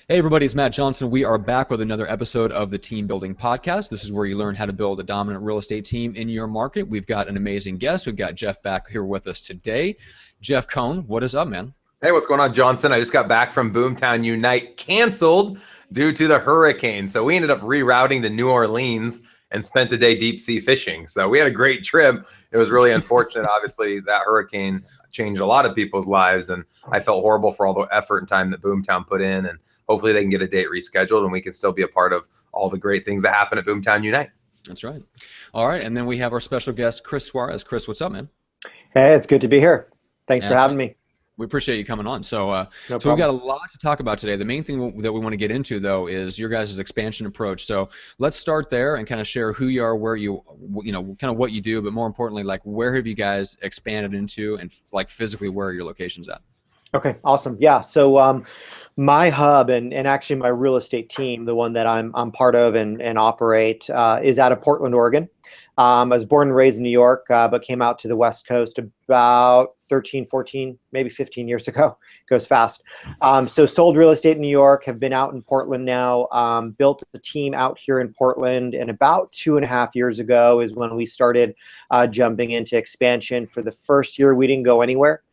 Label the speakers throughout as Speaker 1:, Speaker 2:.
Speaker 1: Hey everybody, it's Matt Johnson. We are back with another episode of the Team Building Podcast. This is where you learn how to build a dominant real estate team in your market. We've got an amazing guest. We've got Jeff back here with us today. Jeff Cohn, what is up, man?
Speaker 2: Hey, what's going on, Johnson? I just got back from Boomtown Unite, canceled due to the hurricane. So we ended up rerouting to New Orleans and spent the day deep sea fishing. So we had a great trip. It was really unfortunate. Obviously, that hurricane changed a lot of people's lives, and I felt horrible for all the effort and time that Boomtown put in. And hopefully they can get a date rescheduled and we can still be a part of all the great things that happen at Boomtown Unite.
Speaker 1: That's right. All right, and then we have our special guest, Chris Suarez. Chris, what's up, man?
Speaker 3: Hey, it's good to be here. Thanks for having me.
Speaker 1: We appreciate you coming on. So we've got a lot to talk about today. The main thing that we want to get into, though, is your guys' expansion approach. So let's start there and kind of share who you are, where you know, kind of what you do, but more importantly, like where have you guys expanded into, and like physically where are your locations at?
Speaker 3: Okay, awesome. Yeah, so my hub and actually my real estate team, the one that I'm part of and operate, is out of Portland, Oregon. I was born and raised in New York, but came out to the West Coast about 13, 14, maybe 15 years ago. Goes fast. So sold real estate in New York, have been out in Portland now, built the team out here in Portland, and about 2.5 years ago is when we started jumping into expansion. For the first year, we didn't go anywhere.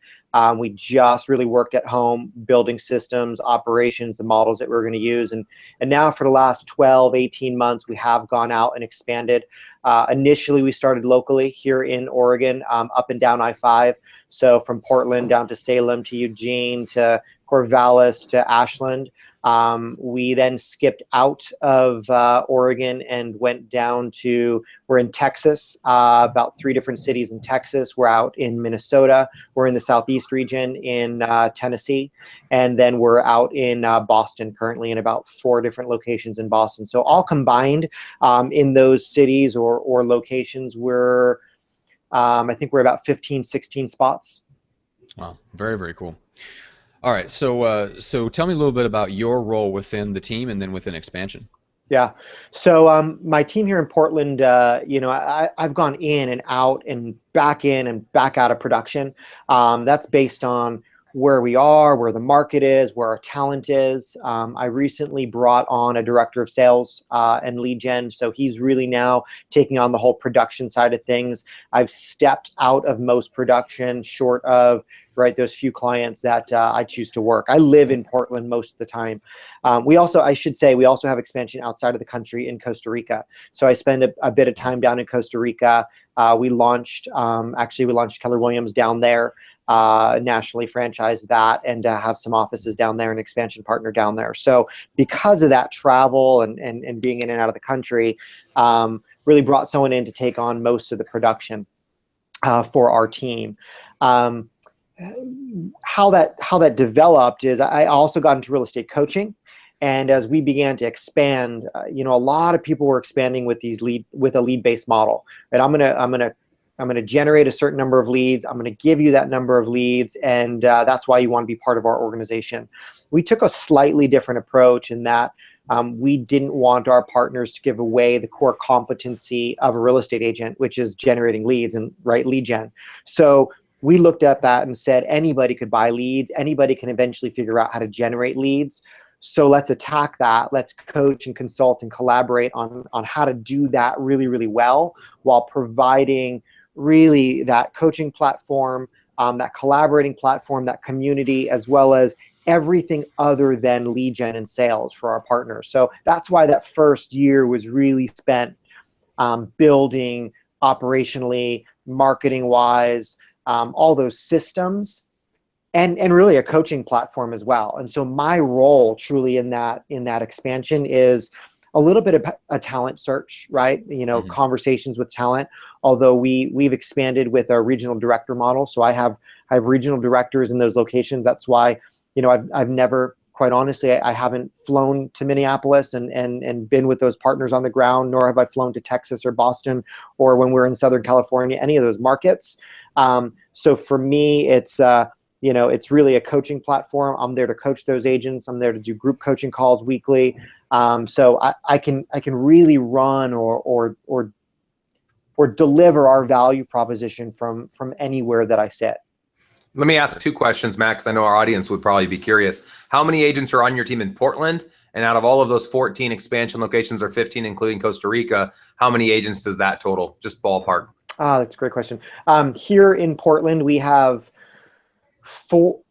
Speaker 3: We just really worked at home, building systems, operations, the models that we're going to use. And now for the last 12, 18 months, we have gone out and expanded. Initially, we started locally here in Oregon, up and down I-5. So from Portland down to Salem to Eugene to Corvallis to Ashland. We then skipped out of Oregon and went down to, we're in Texas, about 3 different cities in Texas. We're out in Minnesota. We're in the Southeast region in Tennessee. And then we're out in Boston currently in about 4 different locations in Boston. So all combined in those cities or locations, we're, I think we're about 15, 16 spots.
Speaker 1: Wow, very, very cool. All right, so tell me a little bit about your role within the team and then within expansion.
Speaker 3: Yeah, so my team here in Portland, you know, I've gone in and out and back in and back out of production. That's based on where we are, where the market is, where our talent is. I recently brought on a director of sales and lead gen, so he's really now taking on the whole production side of things. I've stepped out of most production short of those few clients that I choose to work. I live in Portland most of the time. We also have expansion outside of the country in Costa Rica. So I spend a bit of time down in Costa Rica. We launched Keller Williams down there, nationally franchised that, and have some offices down there, an expansion partner down there. So because of that travel and being in and out of the country, really brought someone in to take on most of the production for our team. How that developed is I also got into real estate coaching, and as we began to expand, you know, a lot of people were expanding with a lead-based model. Right, I'm gonna generate a certain number of leads. I'm gonna give you that number of leads, and that's why you want to be part of our organization. We took a slightly different approach in that we didn't want our partners to give away the core competency of a real estate agent, which is generating leads and lead gen. So we looked at that and said anybody could buy leads. Anybody can eventually figure out how to generate leads. So let's attack that. Let's coach and consult and collaborate on how to do that really, really well, while providing really that coaching platform, that collaborating platform, that community, as well as everything other than lead gen and sales for our partners. So that's why that first year was really spent building operationally, marketing-wise, all those systems, and really a coaching platform as well. And so my role truly in that expansion is a little bit of a talent search, right? You know, conversations with talent. Although we've expanded with our regional director model, so I have regional directors in those locations. That's why, you know, I've never, quite honestly, I haven't flown to Minneapolis and been with those partners on the ground, nor have I flown to Texas or Boston, or when we're in Southern California, any of those markets. So for me, it's you know, it's really a coaching platform. I'm there to coach those agents. I'm there to do group coaching calls weekly. So I can really run or deliver our value proposition from anywhere that I sit.
Speaker 2: Let me ask 2 questions, Matt, because I know our audience would probably be curious. How many agents are on your team in Portland? And out of all of those 14 expansion locations, or 15, including Costa Rica, how many agents does that total? Just ballpark.
Speaker 3: That's a great question. Here in Portland, we have four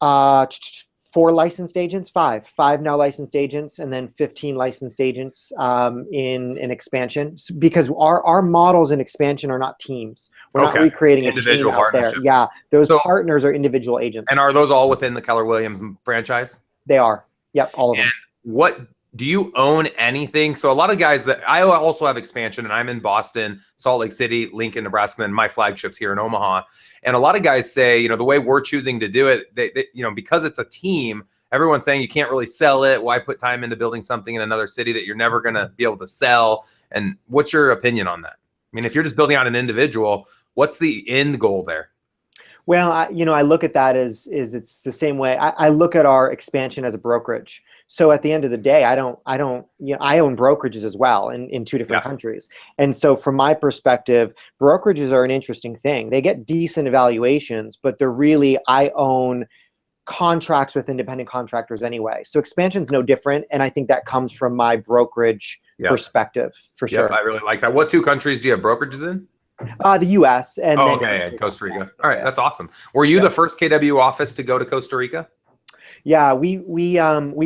Speaker 3: licensed agents, five now licensed agents, and then 15 licensed agents in an expansion, because our models in expansion are not teams. We're not recreating individual a team out there. Yeah, those partners are individual agents.
Speaker 2: And are those all within the Keller Williams franchise?
Speaker 3: They are. Yep, all of them.
Speaker 2: What do you own anything? So a lot of guys that I also have expansion, and I'm in Boston, Salt Lake City, Lincoln, Nebraska, and my flagships here in Omaha. And a lot of guys say, you know, the way we're choosing to do it, they you know, because it's a team, everyone's saying you can't really sell it. Why put time into building something in another city that you're never going to be able to sell? And what's your opinion on that? I mean, if you're just building out an individual, what's the end goal there?
Speaker 3: Well, I look at that as it's the same way. I look at our expansion as a brokerage. So at the end of the day, I own brokerages as well in 2 different countries. And so from my perspective, brokerages are an interesting thing. They get decent evaluations, but they're really, I own contracts with independent contractors anyway. So expansion's no different. And I think that comes from my brokerage perspective for sure.
Speaker 2: I really like that. What 2 countries do you have brokerages in?
Speaker 3: The U.S. and
Speaker 2: and Costa Rica. All right, that's awesome. Were you the first KW office to go to Costa Rica?
Speaker 3: Yeah, we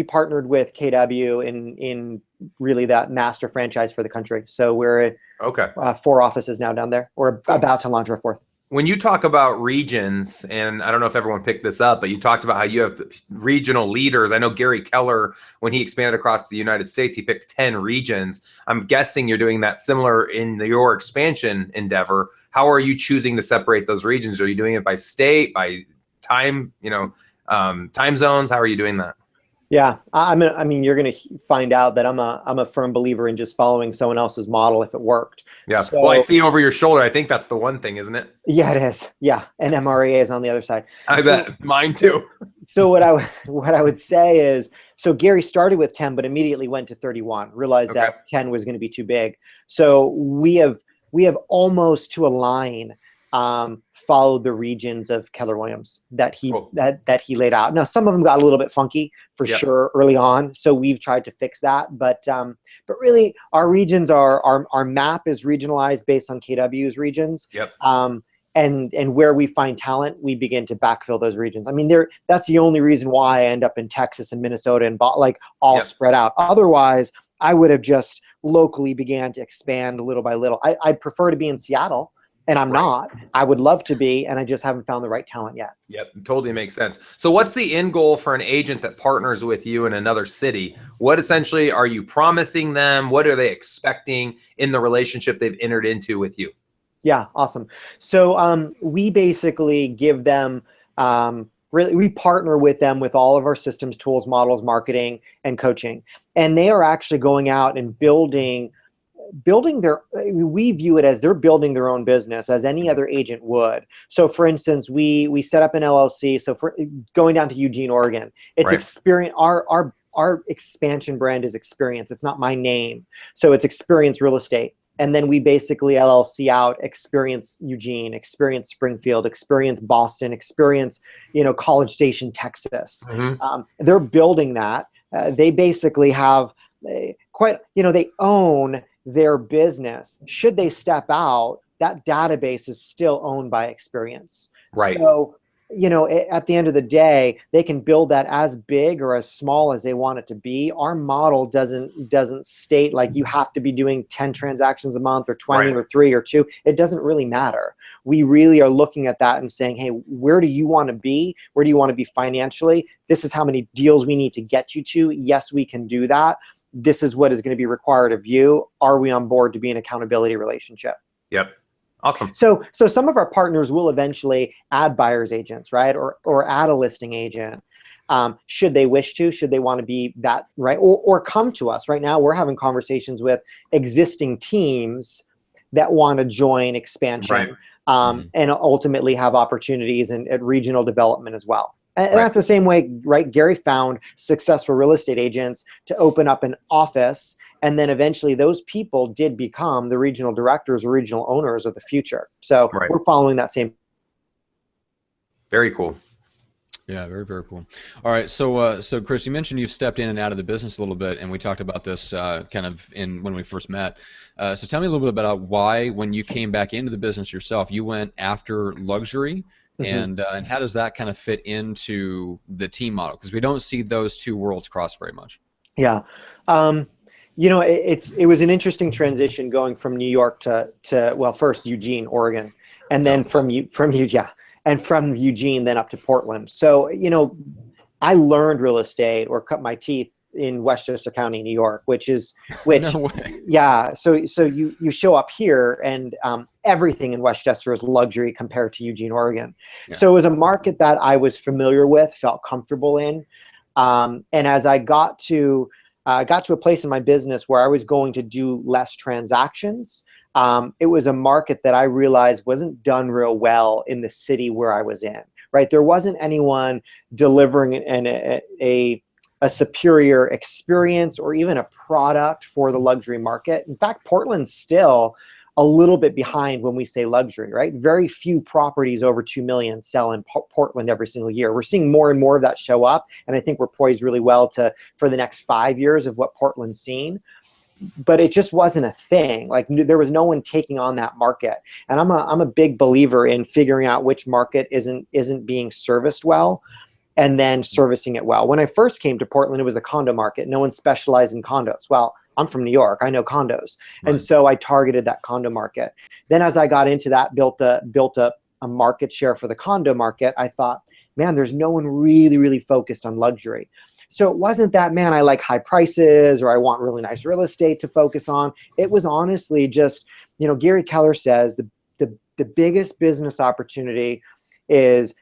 Speaker 3: partnered with KW in really that master franchise for the country. So we're at 4 offices now down there. We're about to launch our 4th.
Speaker 2: When you talk about regions, and I don't know if everyone picked this up, but you talked about how you have regional leaders. I know Gary Keller, when he expanded across the United States, he picked 10 regions. I'm guessing you're doing that similar in your expansion endeavor. How are you choosing to separate those regions? Are you doing it by state, by time, time zones? How are you doing that?
Speaker 3: Yeah, you're going to find out that I'm a firm believer in just following someone else's model if it worked.
Speaker 2: Yeah. So, well, I see over your shoulder. I think that's the one thing, isn't it?
Speaker 3: Yeah, it is. Yeah, and MREA is on the other side.
Speaker 2: I bet mine too.
Speaker 3: So what I would say is, so Gary started with 10, but immediately went to 31. Realized that 10 was going to be too big. So we have almost to a line followed the regions of Keller Williams that he laid out. Now, some of them got a little bit funky for sure early on, so we've tried to fix that. But really, our regions our map is regionalized based on KW's regions.
Speaker 2: Yep.
Speaker 3: And where we find talent, we begin to backfill those regions. I mean, that's the only reason why I end up in Texas and Minnesota and all spread out. Otherwise, I would have just locally began to expand little by little. I'd prefer to be in Seattle. And I'm not. I would love to be, and I just haven't found the right talent yet.
Speaker 2: Yep, totally makes sense. So what's the end goal for an agent that partners with you in another city? What essentially are you promising them? What are they expecting in the relationship they've entered into with you?
Speaker 3: Yeah, awesome. So we basically give them, we partner with them with all of our systems, tools, models, marketing, and coaching. And they are actually going out and building we view it as they're building their own business as any other agent would. So for instance, we set up an LLC. So for going down to Eugene, Oregon, it's experience. Our expansion brand is Experience. It's not my name. So it's Experience Real Estate. And then we basically LLC out Experience Eugene, Experience Springfield, Experience Boston, Experience, College Station, Texas. They're building that. They basically have they own their business. Should they step out, that database is still owned by Experience.
Speaker 2: Right.
Speaker 3: So, at the end of the day, they can build that as big or as small as they want it to be. Our model doesn't state like you have to be doing 10 transactions a month or 20 or 3 or 2. It doesn't really matter. We really are looking at that and saying, hey, where do you want to be? Where do you want to be financially? This is how many deals we need to get you to. Yes, we can do that. This is what is going to be required of you. Are we on board to be an accountability relationship?
Speaker 2: Yep. Awesome.
Speaker 3: So some of our partners will eventually add buyer's agents, right? Or add a listing agent. Should they wish to, should they want to be that, right? Or come to us. Right now, we're having conversations with existing teams that want to join expansion and ultimately have opportunities at regional development as well. And that's the same way, right? Gary found successful real estate agents to open up an office, and then eventually those people did become the regional directors or regional owners of the future. So we're following that same.
Speaker 2: Very cool.
Speaker 1: Yeah, very, very cool. All right, so Chris, you mentioned you've stepped in and out of the business a little bit, and we talked about this kind of in when we first met. So tell me a little bit about why, when you came back into the business yourself, you went after luxury, and how does that kind of fit into the team model? Because we don't see those two worlds cross very much.
Speaker 3: Yeah. You know, it was an interesting transition going from New York to well, first Eugene, Oregon, and then from Eugene then up to Portland. So, you know, I learned real estate or cut my teeth in Westchester County, New York, which
Speaker 1: No way.
Speaker 3: yeah. So you show up here and everything in Westchester is luxury compared to Eugene, Oregon.
Speaker 1: Yeah.
Speaker 3: So it was a market that I was familiar with, felt comfortable in. And as I got to a place in my business where I was going to do less transactions, it was a market that I realized wasn't done real well in the city where I was in, right? There wasn't anyone delivering a superior experience or even a product for the luxury market. In fact, Portland's still a little bit behind when we say luxury, right? Very few properties over 2 million sell in Portland every single year. We're seeing more and more of that show up, and I think we're poised really well for the next 5 years of what Portland's seen. But it just wasn't a thing. Like, there was no one taking on that market. And I'm a big believer in figuring out which market isn't being serviced well, and then servicing it well. When I first came to Portland, it was the condo market. No one specialized in condos. Well, I'm from New York. I know condos. Right. And so I targeted that condo market. Then as I got into that, built a market share for the condo market, I thought, man, there's no one really, really focused on luxury. So it wasn't that, man, I like high prices or I want really nice real estate to focus on. It was honestly just, you know, Gary Keller says the biggest business opportunity is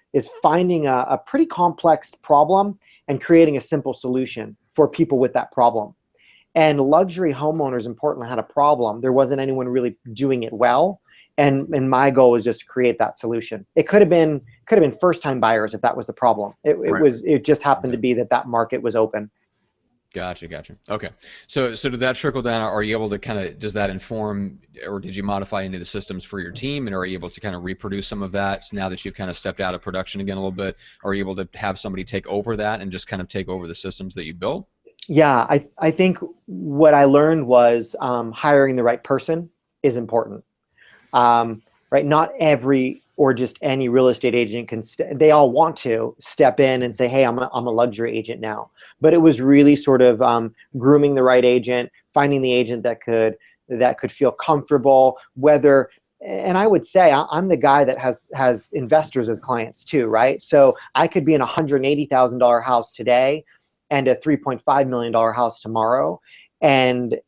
Speaker 3: finding a pretty complex problem and creating a simple solution for people with that problem. And luxury homeowners in Portland had a problem. There wasn't anyone really doing it well. And my goal was just to create that solution. It could have been first-time buyers if that was the problem. It just happened to be that market was open.
Speaker 1: Gotcha. Okay. So did that trickle down? Are you able to kind of, does that inform, or did you modify any of the systems for your team, and are you able to kind of reproduce some of that now that you've kind of stepped out of production again a little bit? Are you able to have somebody take over that and just kind of take over the systems that you built?
Speaker 3: Yeah, I think what I learned was hiring the right person is important. Right? Not every or just any real estate agent they all want to step in and say, hey, I'm a luxury agent now. But it was really sort of grooming the right agent, finding the agent that could feel comfortable, and I would say I'm the guy that has investors as clients too, right? So I could be in a $180,000 house today and a $3.5 million house tomorrow, and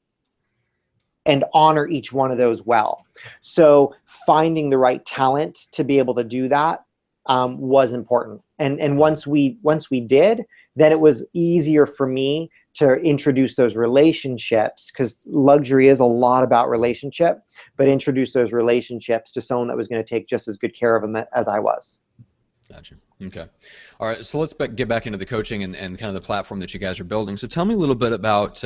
Speaker 3: honor each one of those well. So finding the right talent to be able to do that was important. And once we did, then it was easier for me to introduce those relationships, because luxury is a lot about relationship, but introduce those relationships to someone that was going to take just as good care of them as I was.
Speaker 1: Gotcha. Okay. All right. So let's get back into the coaching and kind of the platform that you guys are building. So tell me a little bit about,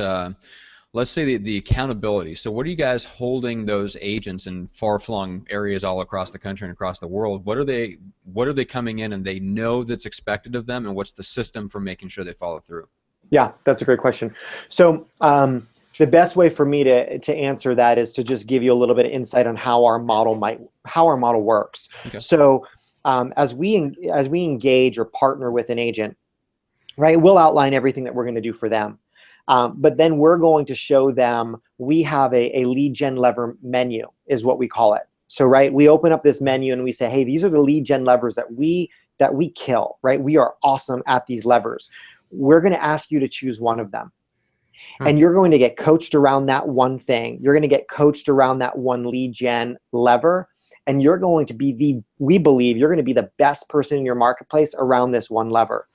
Speaker 1: let's say the accountability. So what are you guys holding those agents in far-flung areas all across the country and across the world? What are they coming in and they know that's expected of them, and what's the system for making sure they follow through?
Speaker 3: Yeah, that's a great question. So the best way for me to answer that is to just give you a little bit of insight on how our model works. Okay. So as we engage or partner with an agent, right, we'll outline everything that we're going to do for them. But then we're going to show them, we have a lead gen lever menu is what we call it. So, right, we open up this menu and we say, hey, these are the lead gen levers that we kill, right? We are awesome at these levers. We're going to ask you to choose one of them. And you're going to get coached around that one thing. You're going to get coached around that one lead gen lever. And you're going to we believe you're going to be the best person in your marketplace around this one lever.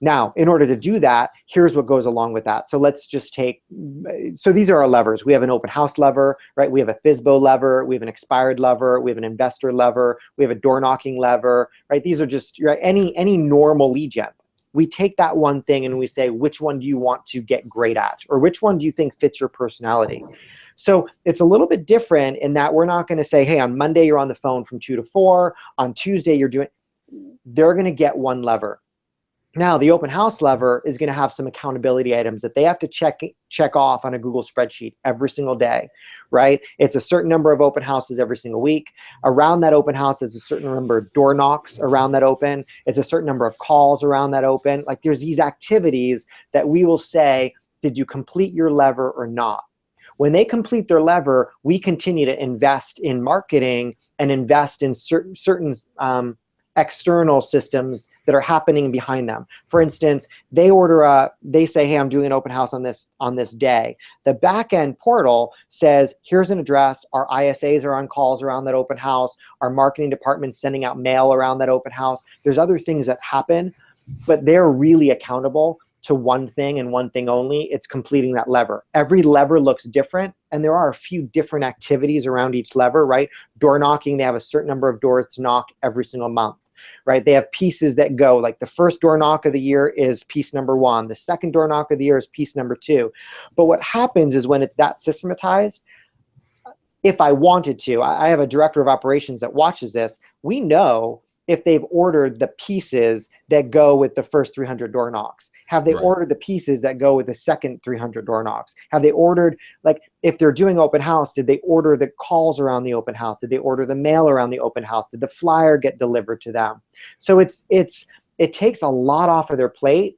Speaker 3: Now, in order to do that, here's what goes along with that. So let's just so these are our levers. We have an open house lever, right? We have a FSBO lever. We have an expired lever. We have an investor lever. We have a door knocking lever, right? These are just any normal lead gen. We take that one thing and we say, which one do you want to get great at? Or which one do you think fits your personality? So it's a little bit different in that we're not going to say, hey, on Monday you're on the phone from 2 to 4. On Tuesday you're doing. They're going to get one lever. Now, the open house lever is going to have some accountability items that they have to check off on a Google spreadsheet every single day, right? It's a certain number of open houses every single week. Around that open house is a certain number of door knocks around that open. It's a certain number of calls around that open. Like, there's these activities that we will say, did you complete your lever or not? When they complete their lever, we continue to invest in marketing and invest in certain external systems that are happening behind them. For instance, they say, hey, I'm doing an open house on this day. The back end portal says, here's an address. Our ISAs are on calls around that open house. Our marketing department's sending out mail around that open house. There's other things that happen, but they're really accountable to one thing and one thing only. It's completing that lever. Every lever looks different, and there are a few different activities around each lever, right? Door knocking, they have a certain number of doors to knock every single month, right? They have pieces that go, like the first door knock of the year is piece number 1. The second door knock of the year is piece number 2. But what happens is when it's that systematized, if I wanted to, I have a director of operations that watches this, we know if they've ordered the pieces that go with the first 300 door knocks. Have they ordered the pieces that go with the second 300 door knocks? Have they ordered, like, if they're doing open house, did they order the calls around the open house? Did they order the mail around the open house? Did the flyer get delivered to them? So it takes a lot off of their plate,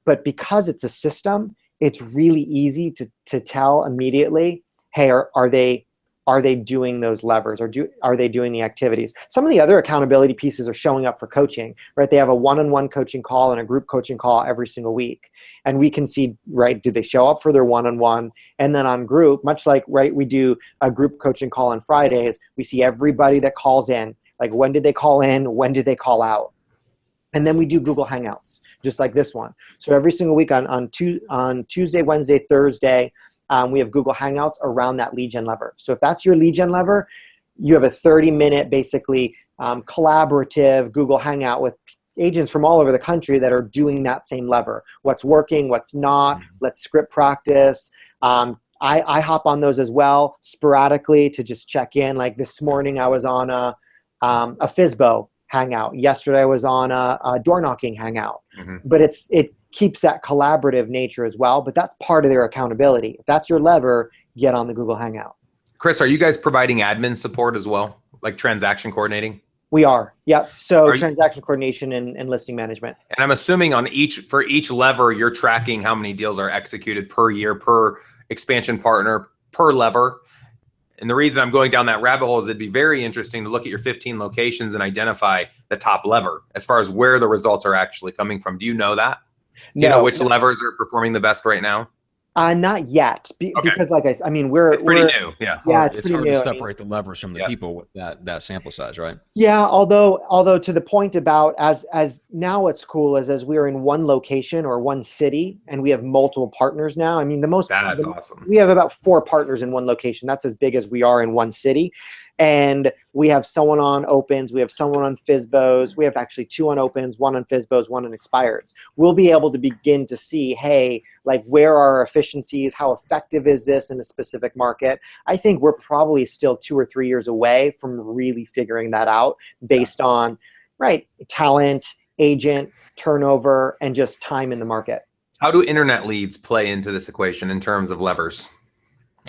Speaker 3: but because it's a system, it's really easy to tell immediately, hey, are they doing those levers, or are they doing the activities? Some of the other accountability pieces are showing up for coaching, right? They have a one-on-one coaching call and a group coaching call every single week. And we can see, right, do they show up for their one-on-one? And then on group, much like, right, we do a group coaching call on Fridays, we see everybody that calls in, like, when did they call in? When did they call out? And then we do Google Hangouts, just like this one. So every single week on Tuesday, Wednesday, Thursday, we have Google Hangouts around that lead gen lever. So if that's your lead gen lever, you have a 30-minute, basically collaborative Google Hangout with agents from all over the country that are doing that same lever. What's working, what's not, let's script practice. I hop on those as well sporadically to just check in. Like this morning I was on a FSBO hangout. Yesterday I was on a door knocking hangout. But it keeps that collaborative nature as well, but that's part of their accountability. If that's your lever, get on the Google Hangout.
Speaker 2: Chris, are you guys providing admin support as well, like transaction coordinating?
Speaker 3: We are, yep. So transaction coordination and listing management.
Speaker 2: And I'm assuming for each lever, you're tracking how many deals are executed per year, per expansion partner, per lever. And the reason I'm going down that rabbit hole is it'd be very interesting to look at your 15 locations and identify the top lever as far as where the results are actually coming from. Do you know that? Do you know which levers are performing the best right now?
Speaker 3: Not yet, because like I mean,
Speaker 2: it's pretty new. Yeah,
Speaker 1: it's hard to separate the levers from the people with that sample size, right?
Speaker 3: Yeah, although to the point about as now what's cool is as we are in one location or one city and we have multiple partners now. I mean, that's awesome. We have about 4 partners in one location. That's as big as we are in one city. And we have someone on opens, we have someone on FSBOs, we have actually 2 on opens, 1 on FSBOs, 1 on expireds. We'll be able to begin to see, hey, like where are our efficiencies? How effective is this in a specific market? I think we're probably still 2 or 3 years away from really figuring that out based on, right, talent, agent, turnover, and just time in the market.
Speaker 2: How do internet leads play into this equation in terms of levers?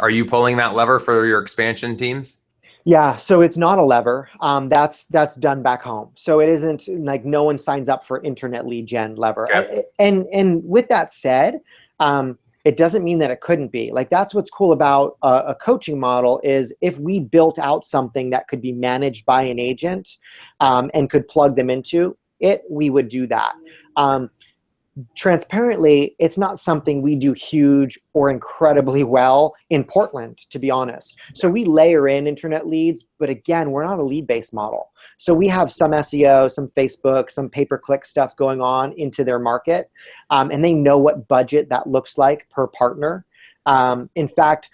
Speaker 2: Are you pulling that lever for your expansion teams?
Speaker 3: Yeah, so it's not a lever. That's done back home. So it isn't like no one signs up for internet lead gen lever.
Speaker 2: Okay.
Speaker 3: And with that said, it doesn't mean that it couldn't be. Like that's what's cool about a coaching model is if we built out something that could be managed by an agent and could plug them into it, we would do that. Transparently, it's not something we do huge or incredibly well in Portland, to be honest. So we layer in internet leads, but again, we're not a lead-based model. So we have some SEO, some Facebook, some pay-per-click stuff going on into their market, and they know what budget that looks like per partner. In fact,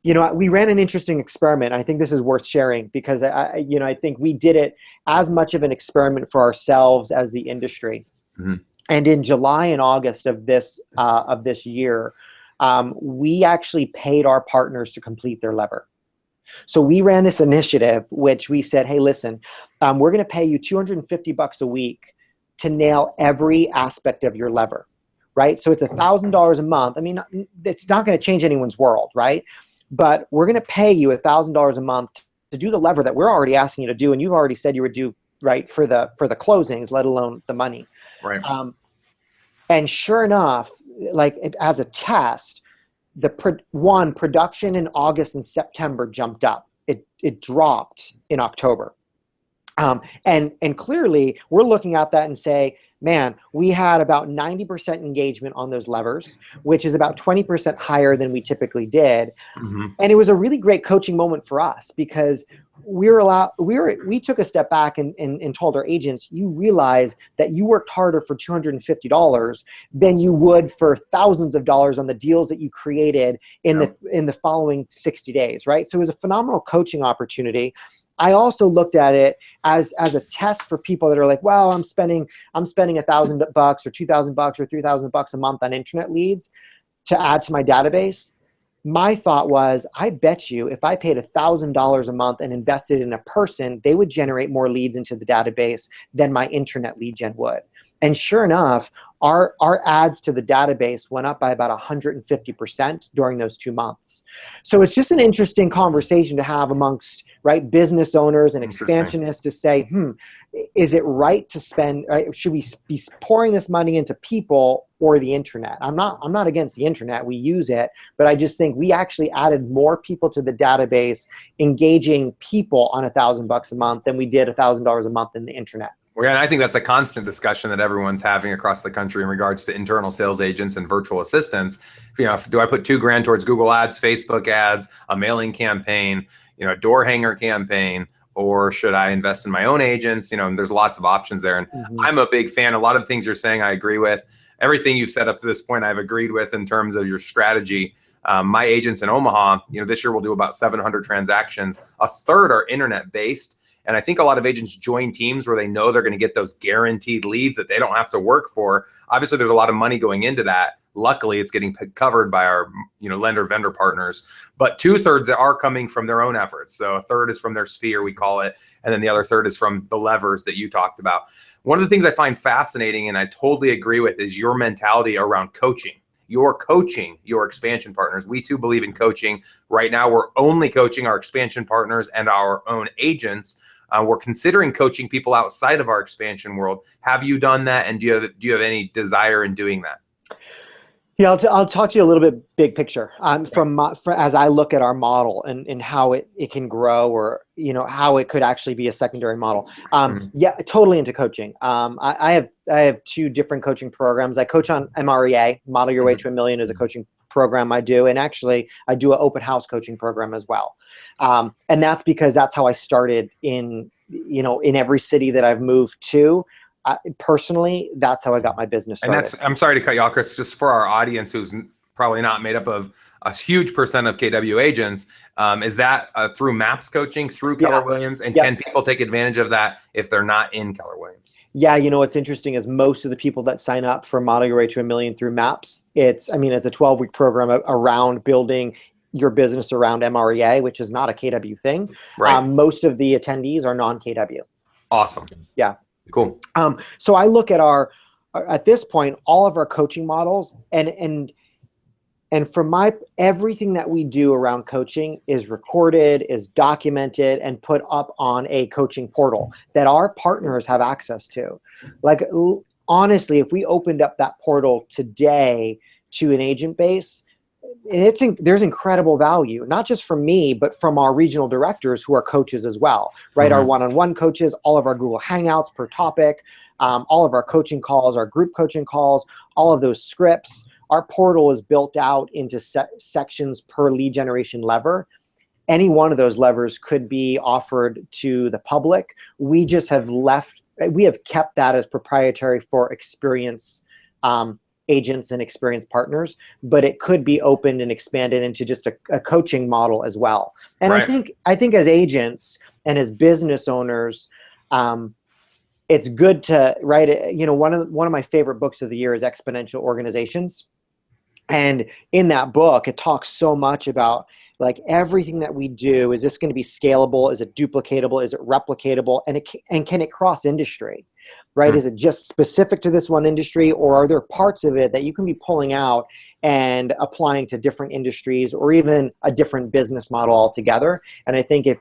Speaker 3: we ran an interesting experiment. I think this is worth sharing because I think we did it as much of an experiment for ourselves as the industry. Mm-hmm. And in July and August of this year, we actually paid our partners to complete their lever. So we ran this initiative, which we said, hey, listen, we're going to pay you $250 a week to nail every aspect of your lever, right? So it's $1,000 a month. I mean, it's not going to change anyone's world, right? But we're going to pay you $1,000 a month to do the lever that we're already asking you to do, and you've already said you would do, right, for the closings, let alone the money.
Speaker 2: Right.
Speaker 3: And sure enough, like as a test, production in August and September jumped up. It dropped in October. And clearly we're looking at that and say, man, we had about 90% engagement on those levers, which is about 20% higher than we typically did. Mm-hmm. And it was a really great coaching moment for us because we took a step back and told our agents, you realize that you worked harder for $250 than you would for thousands of dollars on the deals that you created in the following 60 days, right? So it was a phenomenal coaching opportunity. I also looked at it as a test for people that are like, well, I'm spending $1,000 or $2,000 or $3,000 a month on internet leads to add to my database. My thought was, I bet you if I paid $1,000 a month and invested in a person, they would generate more leads into the database than my internet lead gen would. And sure enough, our ads to the database went up by about 150% during those 2 months. So it's just an interesting conversation to have amongst, right, business owners and expansionists to say, is it right to spend, right, should we be pouring this money into people or the internet? I'm not against the internet. We use it, but I just think we actually added more people to the database engaging people on $1,000 a month than we did $1,000 a month in the internet.
Speaker 2: Well, and I think that's a constant discussion that everyone's having across the country in regards to internal sales agents and virtual assistants. Do I put $2,000 towards Google ads, Facebook ads, a mailing campaign, a door hanger campaign, or should I invest in my own agents? And there's lots of options there. And I'm a big fan. A lot of the things you're saying, I agree with. Everything you've said up to this point, I've agreed with in terms of your strategy. My agents in Omaha, this year we'll do about 700 transactions. A third are internet based. And I think a lot of agents join teams where they know they're going to get those guaranteed leads that they don't have to work for. Obviously, there's a lot of money going into that. Luckily, it's getting covered by our lender vendor partners. But 2/3 are coming from their own efforts. So a third is from their sphere, we call it. And then the other third is from the levers that you talked about. One of the things I find fascinating, and I totally agree with, is your mentality around coaching. You're coaching your expansion partners. We too believe in coaching. Right now, we're only coaching our expansion partners and our own agents. We're considering coaching people outside of our expansion world. Have you done that? And do you have any desire in doing that?
Speaker 3: Yeah, I'll talk to you a little bit big picture as I look at our model and how it can grow, or how it could actually be a secondary model. Yeah, totally into coaching. I have 2 different coaching programs. I coach on MREA, Model Your Way to $1 Million, is a coaching program I do, and actually I do an open house coaching program as well. And that's because that's how I started in every city that I've moved to. Personally, that's how I got my business started.
Speaker 2: And I'm sorry to cut you off, Chris, just for our audience who's probably not made up of a huge percent of KW agents. Is that through MAPS coaching, through Keller Williams? And can people take advantage of that if they're not in Keller Williams? Yeah,
Speaker 3: what's interesting is most of the people that sign up for Model Your Way to $1 Million through MAPS, it's a 12-week program around building your business around MREA, which is not a KW thing. Right. Most of the attendees are non-KW.
Speaker 2: Awesome.
Speaker 3: Yeah.
Speaker 2: Cool.
Speaker 3: So I look at at this point, all of our coaching models and from everything that we do around coaching is recorded, is documented, and put up on a coaching portal that our partners have access to. Like, honestly, if we opened up that portal today to an agent base, there's incredible value, not just from me, but from our regional directors who are coaches as well, right? Our one-on-one coaches, all of our Google Hangouts per topic, all of our coaching calls, our group coaching calls, all of those scripts. Our portal is built out into sections per lead generation lever. Any one of those levers could be offered to the public. We have kept that as proprietary for experience agents and experienced partners, but it could be opened and expanded into just a coaching model as well. And right. I think as agents and as business owners, it's good to write. One of my favorite books of the year is Exponential Organizations, and in that book, it talks so much about like everything that we do. Is this going to be scalable? Is it duplicatable? Is it replicatable? And can it cross industry? right? Is it just specific to this one industry, or are there parts of it that you can be pulling out and applying to different industries or even a different business model altogether? And I think if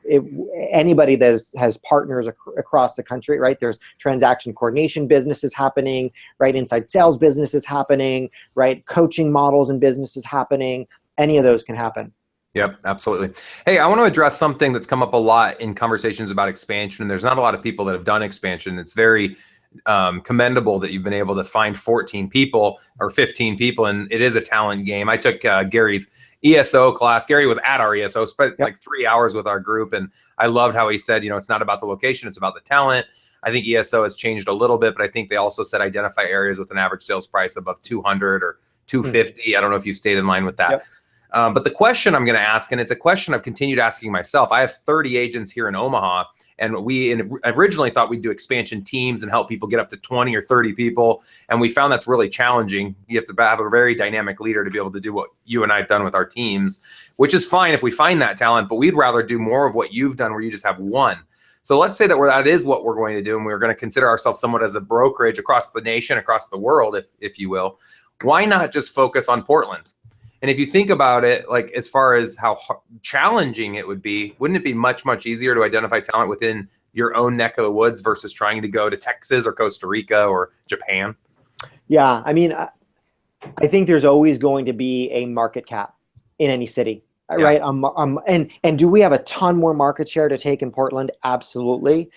Speaker 3: anybody that has partners across the country, right, there's transaction coordination businesses happening, right, inside sales businesses happening, right, coaching models and businesses happening, any of those can happen.
Speaker 2: Yep, absolutely. Hey, I want to address something that's come up a lot in conversations about expansion. And there's not a lot of people that have done expansion. It's very commendable that you've been able to find 14 people or 15 people, and it is a talent game. I took Gary's ESO class. Gary was at our ESO, spent like 3 hours with our group, and I loved how he said, it's not about the location, it's about the talent. I think ESO has changed a little bit, but I think they also said identify areas with an average sales price above 200 or 250. I don't know if you stayed in line with that.
Speaker 3: Yep.
Speaker 2: But the question I'm going to ask, and it's a question I've continued asking myself. I have 30 agents here in Omaha, and we originally thought we'd do expansion teams and help people get up to 20 or 30 people. And we found that's really challenging. You have to have a very dynamic leader to be able to do what you and I have done with our teams, which is fine if we find that talent, but we'd rather do more of what you've done where you just have one. So let's say that is what we're going to do, and we're going to consider ourselves somewhat as a brokerage across the nation, across the world, if you will. Why not just focus on Portland? And if you think about it, like as far as how challenging it would be, wouldn't it be much, much easier to identify talent within your own neck of the woods versus trying to go to Texas or Costa Rica or Japan?
Speaker 3: Yeah, I mean, I think there's always going to be a market cap in any city, right? And do we have a ton more market share to take in Portland? Absolutely.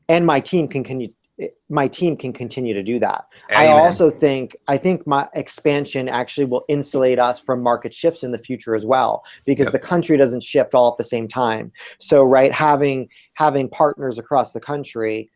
Speaker 3: And my team can continue to do that. Amen. I think my expansion actually will insulate us from market shifts in the future as well, because the country doesn't shift all at the same time. So, right, having partners across the country,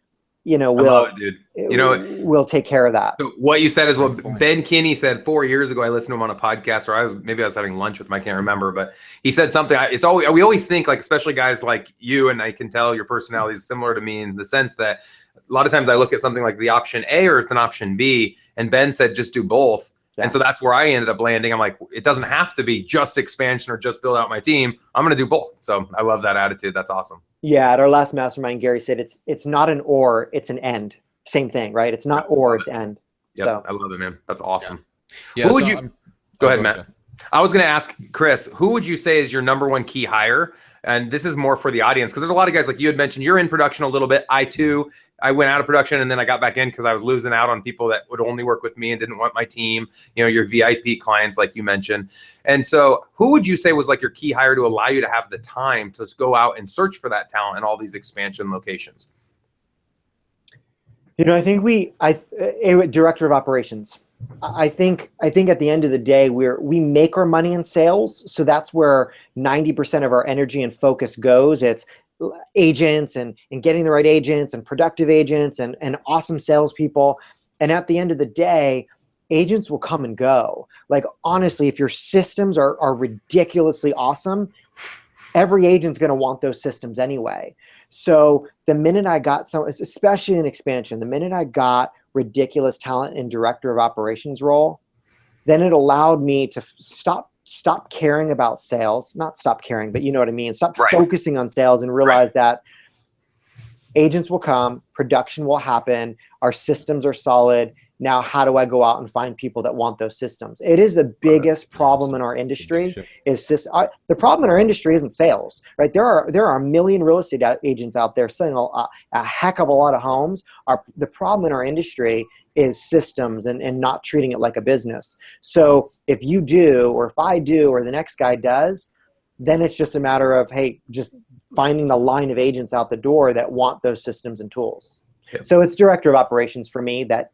Speaker 3: will take care of that.
Speaker 2: So what you said is what Ben Kinney said 4 years ago. I listened to him on a podcast, or I was having lunch with him. I can't remember, but he said something. We always think, like, especially guys like you, and I can tell your personality is similar to me in the sense that a lot of times I look at something like the option A or it's an option B, and Ben said just do both. Yeah. And so that's where I ended up landing. I'm like, it doesn't have to be just expansion or just build out my team. I'm going to do both. So I love that attitude. That's awesome.
Speaker 3: Yeah. At our last mastermind, Gary said it's not an or, it's an and. Same thing, right? It's not or, it's and.
Speaker 2: Yeah, so I love it, man. That's awesome.
Speaker 1: Yeah.
Speaker 2: Who would you go ahead, Matt? I was going to ask Chris, who would you say is your number one key hire? And this is more for the audience, because there's a lot of guys, like you had mentioned, you're in production a little bit. I went out of production and then I got back in because I was losing out on people that would only work with me and didn't want my team, your VIP clients, like you mentioned. And so who would you say was like your key hire to allow you to have the time to go out and search for that talent in all these expansion locations?
Speaker 3: I think director of operations. I think at the end of the day, we make our money in sales. So that's where 90% of our energy and focus goes. It's agents and getting the right agents and productive agents and awesome salespeople. And at the end of the day, agents will come and go. Like, honestly, if your systems are ridiculously awesome, every agent's going to want those systems anyway. So the minute I got especially in expansion, the minute I got ridiculous talent in director of operations role, then it allowed me to stop caring about sales, not stop caring, but you know what I mean? Stop focusing on sales and realize that agents will come, production will happen, our systems are solid. Now, how do I go out and find people that want those systems? It is the biggest problem in our industry. The problem in our industry isn't sales, right? There are a million real estate agents out there selling a heck of a lot of homes. The problem in our industry is systems and not treating it like a business. So if you do, or if I do, or the next guy does, then it's just a matter of, hey, just finding the line of agents out the door that want those systems and tools. Yep. So it's director of operations for me that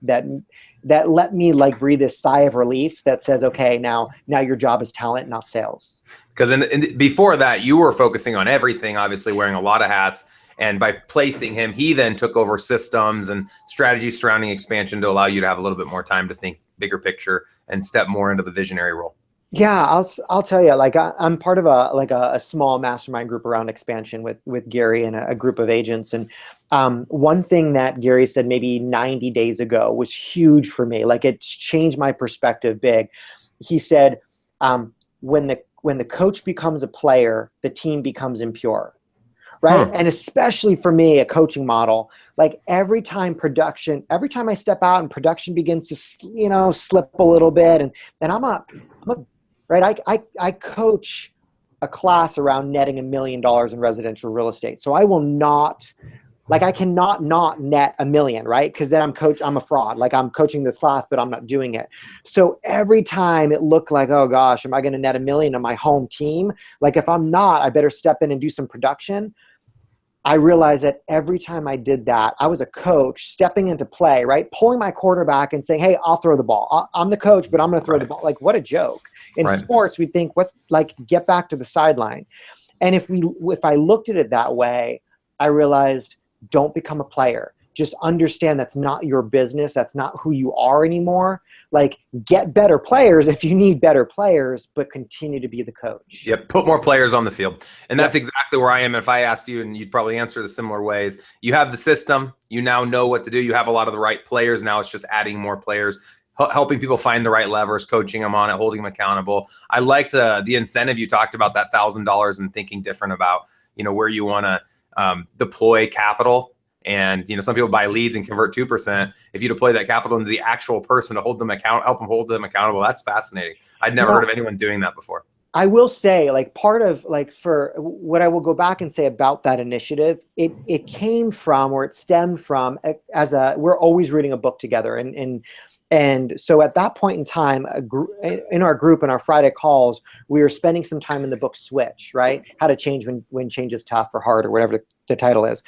Speaker 3: let me like breathe this sigh of relief that says, okay, now your job is talent, not sales.
Speaker 2: Because before that, you were focusing on everything, obviously wearing a lot of hats. And by placing him, he then took over systems and strategies surrounding expansion to allow you to have a little bit more time to think bigger picture and step more into the visionary role.
Speaker 3: Yeah, I'll tell you, like I'm part of a small mastermind group around expansion with Gary and a group of agents. And one thing that Gary said maybe 90 days ago was huge for me. Like, it's changed my perspective big. He said, when the coach becomes a player, the team becomes impure. right? And especially for me, a coaching model, like every time I step out and production begins to, you know, slip a little bit, and I coach a class around netting $1 million in residential real estate. So I will not, like, I cannot not net $1 million, right? Because then I'm a fraud. Like, I'm coaching this class, but I'm not doing it. So every time it looked like, oh gosh, am I going to net $1 million on my home team? Like, if I'm not, I better step in and do some production. I realized that every time I did that, I was a coach stepping into play, right? Pulling my quarterback and saying, hey, I'll throw the ball. I'm the coach, but I'm going to throw the ball. Like, what a joke. In sports, we think, get back to the sideline. And if I looked at it that way, I realized, don't become a player. Just understand that's not your business. That's not who you are anymore. Like, get better players if you need better players, but continue to be the coach.
Speaker 2: Yep, put more players on the field. And that's exactly where I am. If I asked you, and you'd probably answer the similar ways, you have the system. You now know what to do. You have a lot of the right players. Now it's just adding more players, helping people find the right levers, coaching them on it, holding them accountable. I liked the incentive you talked about, that $1,000, and thinking different about, you know, where you want to deploy capital. And, you know, some people buy leads and convert 2%. If you deploy that capital into the actual person to help them hold them accountable, that's fascinating. I'd never heard of anyone doing that before.
Speaker 3: I will say, like, part of, like, for what I will go back and say about that initiative, it came from, or it stemmed from, we're always reading a book together. And so at that point in time, in our group, in our Friday calls, we were spending some time in the book Switch, right? How to change when change is tough or hard, or whatever the title is.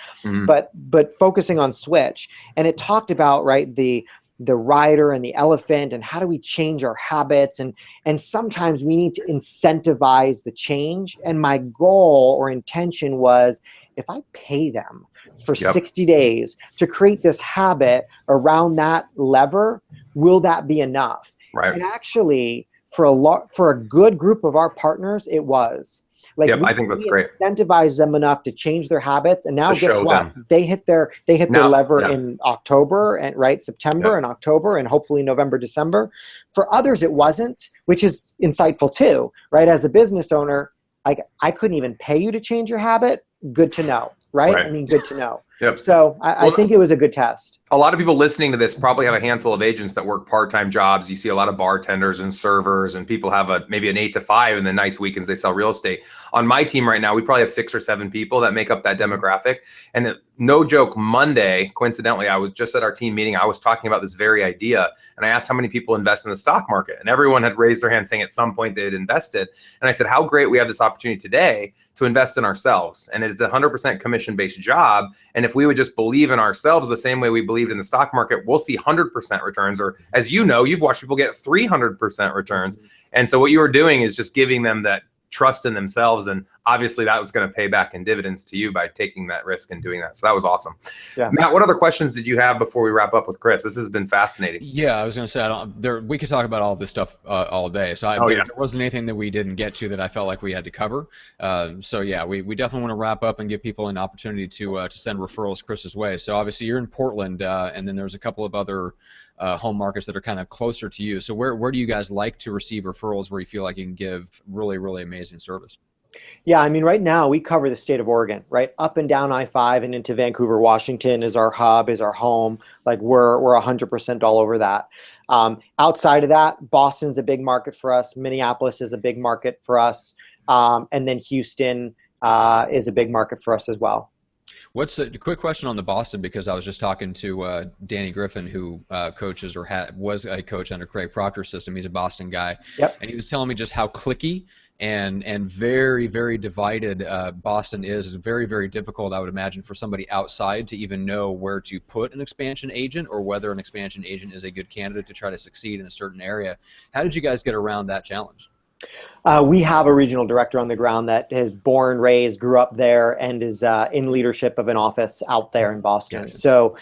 Speaker 3: But focusing on Switch. And it talked about, right, the rider and the elephant, and how do we change our habits. And sometimes we need to incentivize the change. And my goal or intention was, if I pay them for 60 days to create this habit around that lever, will that be enough? Right. And actually, for a good group of our partners, it was. Like,
Speaker 2: I think that's great.
Speaker 3: Incentivize them enough to change their habits, and now guess what? They hit their lever in October, and September and October, and hopefully November, December. For others, it wasn't, which is insightful too, right? As a business owner, like, I couldn't even pay you to change your habit. Good to know, right? I mean, good to know. So I think it was a good test.
Speaker 2: A lot of people listening to this probably have a handful of agents that work part-time jobs. You see a lot of bartenders and servers, and people have maybe an 8 to 5, and the nights, weekends, they sell real estate. On my team right now, we probably have 6 or 7 people that make up that demographic. And no joke, Monday, coincidentally, I was just at our team meeting. I was talking about this very idea, and I asked how many people invest in the stock market, and everyone had raised their hand saying at some point they had invested. And I said, how great we have this opportunity today to invest in ourselves. And it's a 100% commission-based job. And if we would just believe in ourselves the same way we believed in the stock market, we'll see 100% returns. Or, as you know, you've watched people get 300% returns. And so what you were doing is just giving them that trust in themselves. And obviously that was going to pay back in dividends to you by taking that risk and doing that. So that was awesome. Yeah. Matt, what other questions did you have before we wrap up with Chris? This has been fascinating.
Speaker 1: Yeah, I was going to say, we could talk about all this stuff all day. So there wasn't anything that we didn't get to that I felt like we had to cover. So yeah, we definitely want to wrap up and give people an opportunity to send referrals Chris's way. So obviously you're in Portland, and then there's a couple of other home markets that are kind of closer to you. So where do you guys like to receive referrals where you feel like you can give really, really amazing service?
Speaker 3: Yeah, I mean, right now we cover the state of Oregon, right? Up and down I-5 and into Vancouver, Washington is our hub, is our home. Like, we're 100% all over that. Outside of that, Boston's a big market for us. Minneapolis is a big market for us. And then Houston is a big market for us as well.
Speaker 1: What's a quick question on the Boston, because I was just talking to Danny Griffin, who coaches or was a coach under Craig Proctor's system. He's a Boston guy. Yep. And he was telling me just how cliquey and very, very divided Boston is. It's very, very difficult, I would imagine, for somebody outside to even know where to put an expansion agent, or whether an expansion agent is a good candidate to try to succeed in a certain area. How did you guys get around that challenge?
Speaker 3: We have a regional director on the ground that is born, raised, grew up there, and is in leadership of an office out there in Boston. Gotcha. So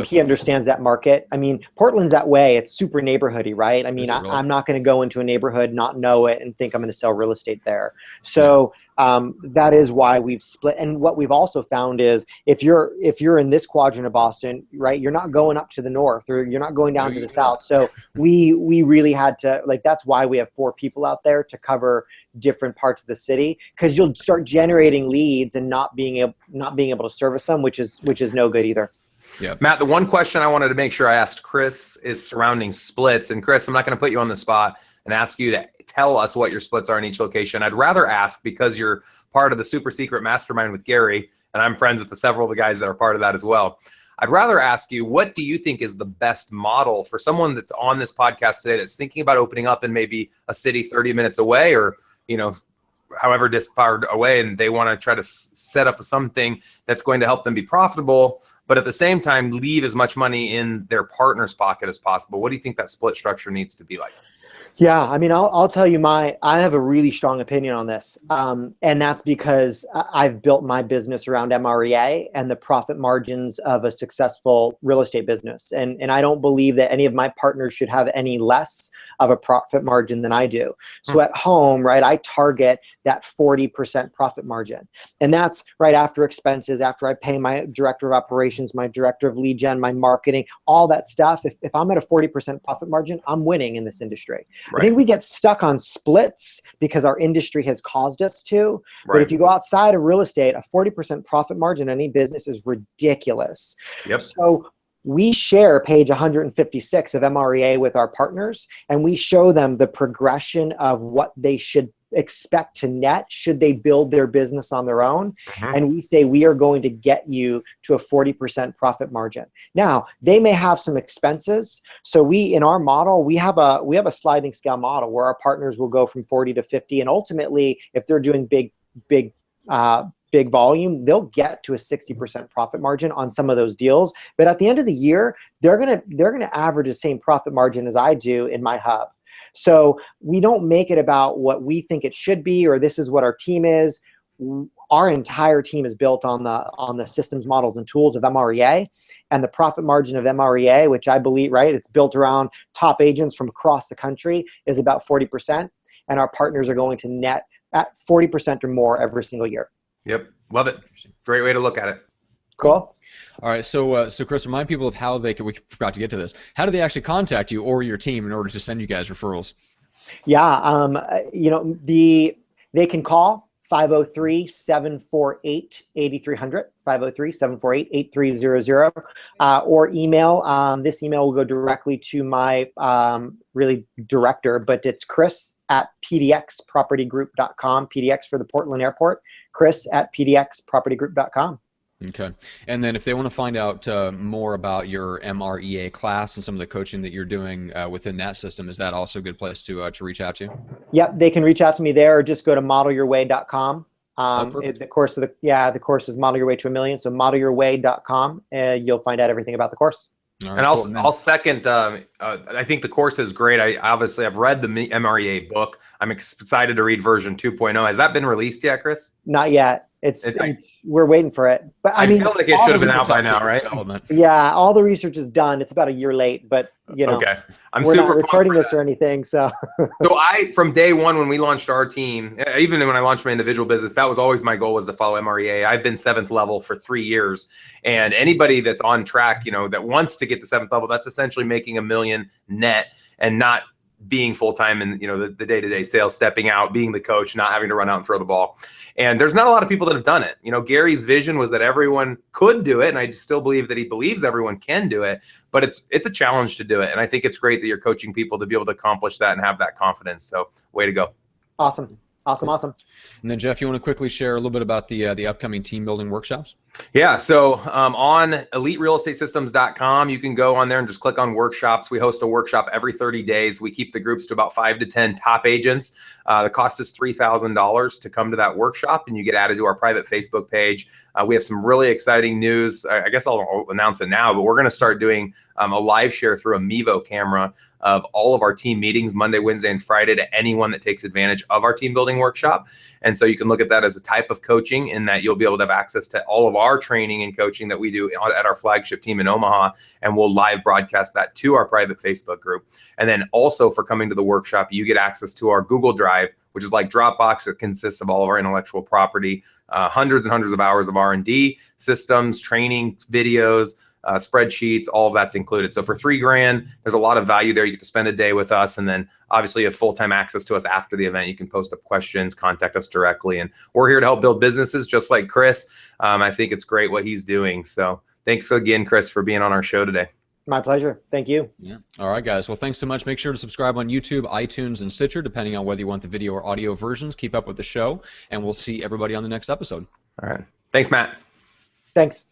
Speaker 3: he understands that market. I mean, Portland's that way. It's super neighborhoody, right? I mean, I'm not going to go into a neighborhood, not know it, and think I'm going to sell real estate there. So that is why we've split. And what we've also found is if you're in this quadrant of Boston, right, you're not going up to the north, or you're not going down to the south. So we really had to, like, that's why we have 4 people out there to cover different parts of the city, because you'll start generating leads and not being able to service them, which is no good either.
Speaker 2: Yeah. Matt, the one question I wanted to make sure I asked Chris is surrounding splits. And Chris, I'm not going to put you on the spot and ask you to tell us what your splits are in each location. I'd rather ask, because you're part of the super secret mastermind with Gary, and I'm friends with several of the guys that are part of that as well. I'd rather ask you, what do you think is the best model for someone that's on this podcast today that's thinking about opening up in maybe a city 30 minutes away, or, however far away, and they want to try to set up something that's going to help them be profitable, but at the same time leave as much money in their partner's pocket as possible? What do you think that split structure needs to be like?
Speaker 3: Yeah, I mean, I'll tell you I have a really strong opinion on this. And that's because I've built my business around MREA and the profit margins of a successful real estate business. And I don't believe that any of my partners should have any less of a profit margin than I do. So at home, right, I target that 40% profit margin. And that's right after expenses, after I pay my director of operations, my director of lead gen, my marketing, all that stuff. If I'm at a 40% profit margin, I'm winning in this industry. Right. I think we get stuck on splits because our industry has caused us to. Right. But if you go outside of real estate, a 40% profit margin in any business is ridiculous. Yep. So we share page 156 of MREA with our partners, and we show them the progression of what they should expect to net should they build their business on their own. And we say we are going to get you to a 40% profit margin. Now, they may have some expenses. So in our model, we have a sliding scale model where our partners will go from 40 to 50. And ultimately, if they're doing big volume, they'll get to a 60% profit margin on some of those deals. But at the end of the year, they're gonna average the same profit margin as I do in my hub. So we don't make it about what we think it should be, or this is what our team is. Our entire team is built on the systems, models, and tools of MREA, and the profit margin of MREA, which I believe, right, it's built around top agents from across the country, is about 40%, and our partners are going to net at 40% or more every single year.
Speaker 2: Yep, love it. Great way to look at it.
Speaker 3: Cool.
Speaker 1: All right, so Chris, remind people of how we forgot to get to this. How do they actually contact you or your team in order to send you guys referrals?
Speaker 3: Yeah, they can call 503-748-8300, 503-748-8300, or email. This email will go directly to my really director, but it's Chris@pdxpropertygroup.com, PDX for the Portland Airport, Chris@pdxpropertygroup.com.
Speaker 1: Okay. And then if they want to find out more about your MREA class and some of the coaching that you're doing within that system, is that also a good place to reach out to?
Speaker 3: Yep, they can reach out to me there, or just go to modelyourway.com. The course is Model Your Way to $1 Million. So modelyourway.com, you'll find out everything about the course.
Speaker 2: Right, and I'll second. I think the course is great. I've read the MREA book. I'm excited to read version 2.0. Has that been released yet, Chris?
Speaker 3: Not yet. We're waiting for it. But I mean,
Speaker 2: feel like it should have been out by now, right?
Speaker 3: Yeah, all the research is done. It's about a year late, but
Speaker 2: okay.
Speaker 3: We're not recording this or anything. So
Speaker 2: from day one when we launched our team, even when I launched my individual business, that was always my goal, was to follow MREA. I've been 7th level for 3 years, and anybody that's on track, that wants to get to 7th level, that's essentially making $1 million net and not being full-time in the day-to-day sales, stepping out, being the coach, not having to run out and throw the ball. And there's not a lot of people that have done it. Gary's vision was that everyone could do it, and I still believe that he believes everyone can do it, but it's a challenge to do it. And I think it's great that you're coaching people to be able to accomplish that and have that confidence. So way to go.
Speaker 3: Awesome. And
Speaker 1: then Jeff, you want to quickly share a little bit about the upcoming team building workshops?
Speaker 2: Yeah, so on eliterealestatesystems.com, you can go on there and just click on workshops. We host a workshop every 30 days. We keep the groups to about 5 to 10 top agents. The cost is $3,000 to come to that workshop, and you get added to our private Facebook page. We have some really exciting news. I guess I'll announce it now, but we're going to start doing a live share through a Mevo camera of all of our team meetings Monday, Wednesday, and Friday to anyone that takes advantage of our team building workshop. And so you can look at that as a type of coaching, in that you'll be able to have access to all of our training and coaching that we do at our flagship team in Omaha, and we'll live broadcast that to our private Facebook group. And then also, for coming to the workshop, you get access to our Google Drive, which is like Dropbox. It consists of all of our intellectual property, hundreds and hundreds of hours of R&D, systems, training, videos, spreadsheets, all of that's included. So for $3,000, there's a lot of value there. You get to spend a day with us, and then obviously you have full-time access to us after the event. You can post up questions, contact us directly, and we're here to help build businesses just like Chris. I think it's great what he's doing. So thanks again, Chris, for being on our show today.
Speaker 3: My pleasure. Thank you.
Speaker 1: Yeah. All right, guys. Well, thanks so much. Make sure to subscribe on YouTube, iTunes, and Stitcher, depending on whether you want the video or audio versions. Keep up with the show, and we'll see everybody on the next episode.
Speaker 2: All right. Thanks, Matt.
Speaker 3: Thanks.